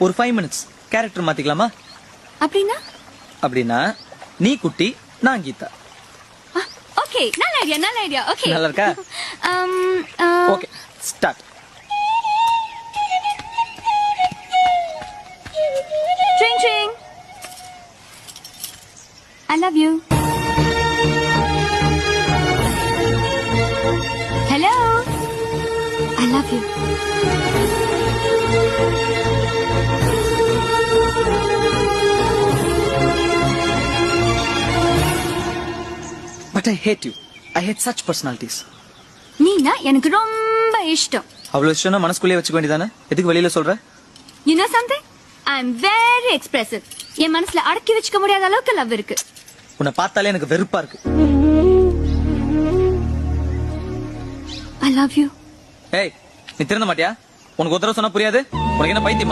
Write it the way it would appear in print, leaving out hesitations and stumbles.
ஒரு 5 minutes character மாத்திக்கலாமா? அப்படின்னா அப்படின்னா நீ குட்டி, நான் கீதா. ஓகே, நல்ல ஐடியா. ஓகே, நல்லா இருக்கா? Okay, start. Drink drink. I love you. Hello. I love you. But I hate you. I hate such personalities. நீனா எனக்கு ரொம்ப இஷ்டம். அவ்வளவு இஷ்டம்னா மனசுக்குள்ளே வச்சுக்க வேண்டியதானே? எதுக்கு வெளியில சொல்ற? You know something? I'm very expressive. என் மனசுல அடக்கி வச்சுக்க முடியாத அளவுக்கு லவ் இருக்கு. உன்னை பார்த்தாலே எனக்கு வெறுப்பா இருக்கு. I love you. ஏய், நீ திருந்த மாட்டியா? உனக்கு ஒரு தடவை சொன்னா புரியாது? உனக்கு என்ன பைத்தியமா?